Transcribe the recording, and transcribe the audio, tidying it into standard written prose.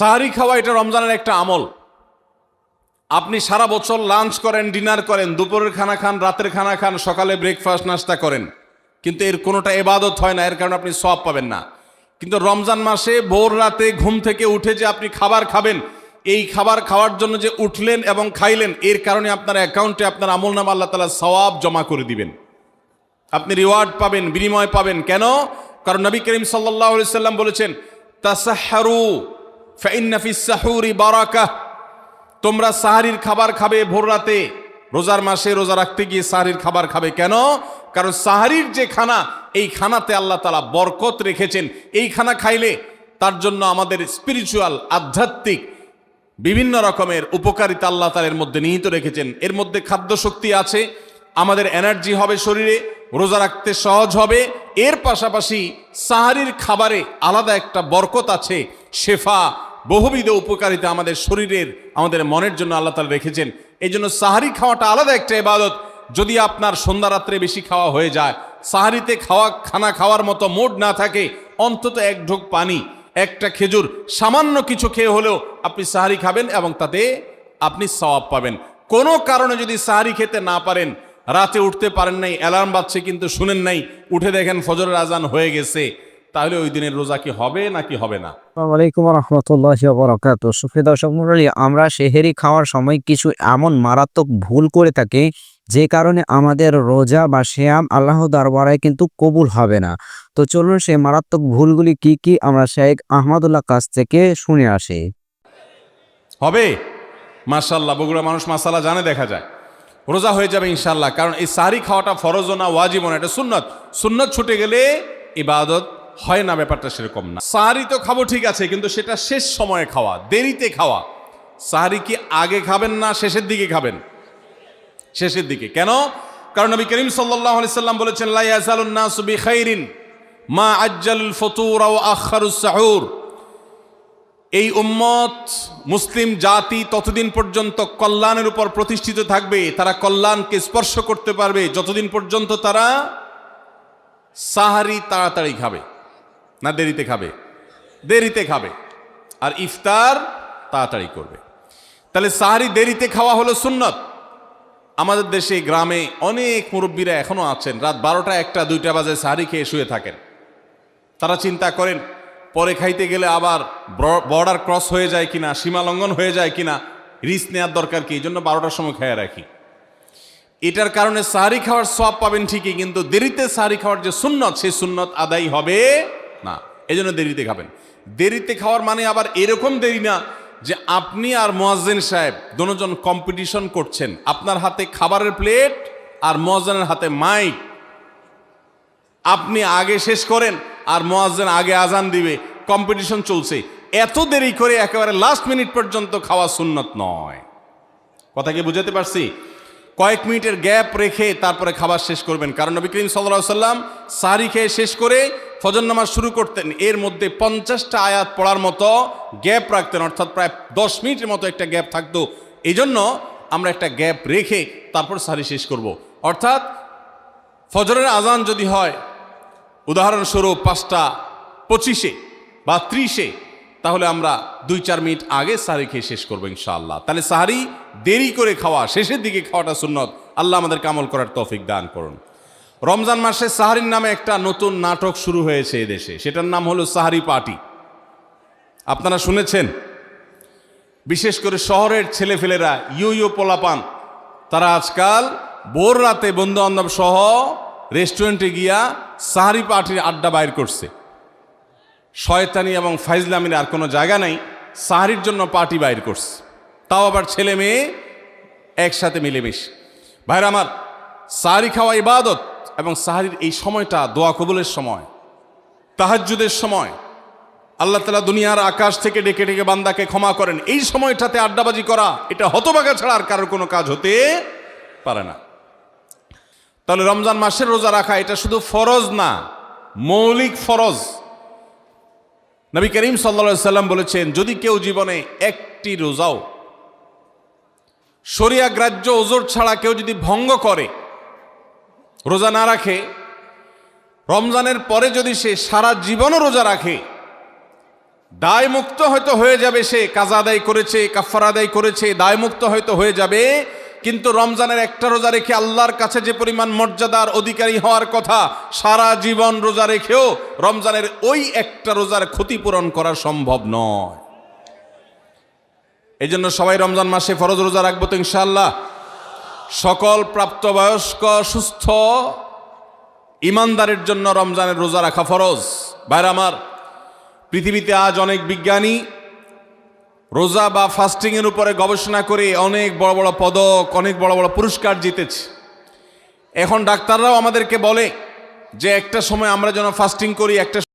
সাহারি খাওয়া এটা রমজানের একটা আমল। আপনি সারা বছর লাঞ্চ করেন, ডিনার করেন, দুপুরের খানা খান, রাতের খানা খান, সকালে ব্রেকফাস্ট নাস্তা করেন, কিন্তু এর কোনোটা ইবাদত হয় না, এর কারণে আপনি সওয়াব পাবেন না। কিন্তু রমজান মাসে ভোর রাতে ঘুম থেকে উঠে যে আপনি খাবার খাবেন, এই খাবার খাওয়ার জন্য যে উঠলেন এবং খাইলেন, এর কারণে আপনার অ্যাকাউন্টে আপনার আমলনামা আল্লাহ তাআলা সওয়াব জমা করে দিবেন, আপনি রিওয়ার্ড পাবেন, বিনিময় পাবেন। কেন? কারণ নবী করিম সাল্লাল্লাহু আলাইহি সাল্লাম বলেছেন, তাসাহহারু ফাইন্না ফিস সাহুরি বারাকাহ। তোমরা সাহারির খাবার খাবে ভোর রাতে, রোজার মাসে রোজা রাখতে গিয়ে সাহারির খাবার খাবে। কেন? কারণ সাহারির যে খানা, এই খানাতে আল্লাহ তাআলা বরকত রেখেছেন। এই খানা খাইলে তার জন্য আমাদের স্পিরিচুয়াল, আধ্যাত্মিক বিভিন্ন রকমের উপকারিতা আল্লাহ তাআলা এর মধ্যে নিহিত রেখেছেন। এর মধ্যে খাদ্য শক্তি আছে, আমাদের এনার্জি হবে শরীরে, রোজা রাখতে সহজ হবে। এর পাশাপাশি সাহারির খাবারে আলাদা একটা বরকত আছে, শেফা, বহুবিধ উপকারিতা আমাদের শরীরের, আমাদের মনের জন্য আল্লাহ তাআলা রেখেছেন। এই জন্য সাহারি খাওয়াটা আলাদা একটা ইবাদত। যদি আপনার সন্ধ্যা রাত্রে বেশি খাওয়া হয়ে যায়, সাহারিতে খানা খাওয়ার মতো মুড না থাকে, অন্তত এক ঢোক পানি, একটা খেজুর, সামান্য কিছু খেয়ে হলেও আপনি সাহারি খাবেন এবং তাতে আপনি সওয়াব পাবেন। কোনো কারণে যদি সাহারি খেতে না পারেন, রাতে উঠতে পারেন নাই, অ্যালার্ম বাজছে কিন্তু শুনেন নাই, উঠে দেখেন ফজরের আজান হয়ে গেছে, তাহলে ওই দিনের রোজা কি হবে নাকি হবে না? আসসালামু আলাইকুম ওয়া রাহমাতুল্লাহি ওয়া বারাকাতুহু। সুপ্রিয় দর্শক মণ্ডলী, আমরা সেহরি খাওয়ার সময় কিছু এমন মারাত্মক ভুল করে থাকি যে কারণে আমাদের রোজা বা সিয়াম আল্লাহ দরবারে কিন্তু কবুল হবে না। তো চলুন সেই মারাত্মক ভুলগুলি কি কি আমরা শেখ আহমদুল্লাহ কাছ থেকে শুনে আসি। হবে মাশাআল্লাহ, বগুড়া মানুষ মাসালা জানে, দেখা যায় রোজা হয়ে যাবে ইনশাআল্লাহ। কারণ এই সাহারি খাওয়াটা ফরজও না, ওয়াজিবও না, এটা সুন্নত। সুন্নত ছুটে গেলে ইবাদত হয় না, ব্যাপারটা সেরকম না। সাহারি তো খাবো ঠিক আছে, কিন্তু সেটা শেষ সময়ে খাওয়া, দেরিতে খাওয়া। সাহারি কি আগে খাবেন না শেষের দিকে খাবেন? শেষের দিকে। কেন? কারণ নবী করিম সাল্লাল্লাহু আলাইহি সাল্লাম বলেছেন, লা ইয়াজালুন নাসু বিখাইরিন মা আজ্জালুল ফুতুর ওয়া আখারুস সাহুর। এই উম্মত, মুসলিম জাতি ততদিন পর্যন্ত কল্যাণের উপর প্রতিষ্ঠিত থাকবে, তারা কল্যাণকে স্পর্শ করতে পারবে যতদিন পর্যন্ত তারা সাহারি তাড়াতাড়ি খাবে না দেরিতে খাবে? দেরিতে খাবে। আর ইফতার তাড়াতাড়ি করবে। তাহলে সাহারি দেরিতে খাওয়া হলো সুন্নত। আমাদের দেশে গ্রামে অনেক মুরব্বীরা এখনো আছেন, রাত 12টা, 1টা, 2টা বাজে সাহারি খেয়ে শুয়ে থাকেন। তারা চিন্তা করেন পরে খাইতে গেলে আবার বর্ডার ক্রস হয়ে যায় কিনা, সীমা লঙ্ঘন হয়ে যায় কিনা, রিস্ক নেওয়ার দরকার কি, এই জন্য 12টার সময় খেয়ে রাখি। এটার কারণে সাহারি খাওয়ার সওয়াব পাবেন ঠিকই, কিন্তু দেরিতে সাহারি খাওয়ার যে সুন্নত, সেই সুন্নত আদায় হবে না। এই জন্য দেরিতে খাবেন। দেরিতে খাওয়ার মানে আবার এরকম দেরি না যে আপনি আর মুয়াজ্জিন সাহেব দুজন কম্পিটিশন করছেন, আপনার হাতে খাবারের প্লেট আর মুয়াজ্জিনের হাতে মাইক, আপনি আগে শেষ করেন আর মুয়াজ্জিন আগে আজান দিবে, কম্পিটিশন চলছে। এত দেরি করে একেবারে লাস্ট মিনিট পর্যন্ত খাওয়া সুন্নত নয়। কথা কি বুঝাতে পারছি? কয়েক মিনিটের গ্যাপ রেখে তারপরে খাবার শেষ করবেন। কারণ নবী করিম সাল্লাল্লাহু আলাইহি সাল্লাম সাহারি খেয়ে শেষ করে ফজর নামাজ শুরু করতেন, এর মধ্যে 50টা আয়াত পড়ার মতো গ্যাপ রাখতেন, অর্থাৎ প্রায় 10 মিনিটের মতো একটা গ্যাপ থাকতো। এই জন্য আমরা একটা গ্যাপ রেখে তারপর সাহারি শেষ করব। অর্থাৎ ফজরের আজান যদি হয় উদাহরণস্বরূপ 5টা 25 বা 30, তাহলে আমরা 2-4 মিনিট আগে সাহারি খেয়ে শেষ করবো ইনশাআল্লাহ। তাহলে সাহারি দেরি করে খাওয়া, শেষের দিকে খাওয়াটা সুন্নত। আল্লাহ আমাদেরকে আমল করার তৌফিক দান করুন। রমজান মাসে সাহারির নামে একটা নতুন নাটক শুরু হয়েছে এদেশে, সেটার নাম হলো সাহারি পার্টি। আপনারা শুনেছেন? বিশেষ করে শহরের ছেলেফেলেরা, ইউ পোলাপান, তারা আজকাল ভোর রাতে বন্ধু বান্ধব সহ রেস্টুরেন্টে গিয়া সাহারি পার্টির আড্ডা বাইর করছে। শয়তানি এবং ফাইজলামির আর কোনো জায়গা নাই, সাহারির জন্য পার্টি বাইর করছে, তাও আবার ছেলে মেয়ে একসাথে মিলেমিশে। ভাইরা আমার, সাহারি খাওয়া ইবাদত, এবং সাহারির এই সময়টা দোয়া কবুলের সময়, তাহাজ্জুদের সময়। আল্লাহ তাআলা দুনিয়ার আকাশ থেকে ডেকে ডেকে বান্দাকে ক্ষমা করেন। এই সময়টাতে আড্ডাবাজি করা, এটা হতভাগা ছাড়া আর কারোর কোনো কাজ হতে পারে না। তাহলে রমজান মাসের রোজা রাখা এটা শুধু ফরজ না, মৌলিক ফরজ। নবী করিম সাল্লাল্লাহু আলাইহি সাল্লাম বলেছেন, যদি কেউ জীবনে একটি রোজাও শরিয়া গ্রাহ্য ওজর ছাড়া কেউ যদি ভঙ্গ করে, রোজা না রাখে, রমজানের পরে যদি সে সারা জীবনও রোজা রাখে, দায়মুক্ত হয়তো হয়ে যাবে, সে কাজা আদায় করেছে, কাফারা আদায় করেছে, দায়মুক্ত হয়তো হয়ে যাবে, কিন্তু রমজানের একটা রোজা রেখে আল্লাহর কাছে যে পরিমাণ মর্যাদার অধিকারী হওয়ার কথা, সারা জীবন রোজা রেখেও রমজানের ওই একটা রোজার ক্ষতিপূরণ করা সম্ভব নয়। এই জন্য সবাই রমজান মাসে ফরজ রোজা রাখবো তো ইনশাআল্লাহ। সকল প্রাপ্তবয়স্ক সুস্থ ইমানদারের জন্য রমজানের রোজা রাখা ফরজ। ভাইরা আমার, পৃথিবীতে আজ অনেক বিজ্ঞানী রোজা বা ফাস্টিং এর উপরে গবেষণা করে অনেক বড় বড় পদক, অনেক বড় বড় পুরস্কার জিতেছে। এখন ডাক্তাররাও আমাদেরকে বলে যে একটা সময় আমরা যেন ফাস্টিং করি, একটা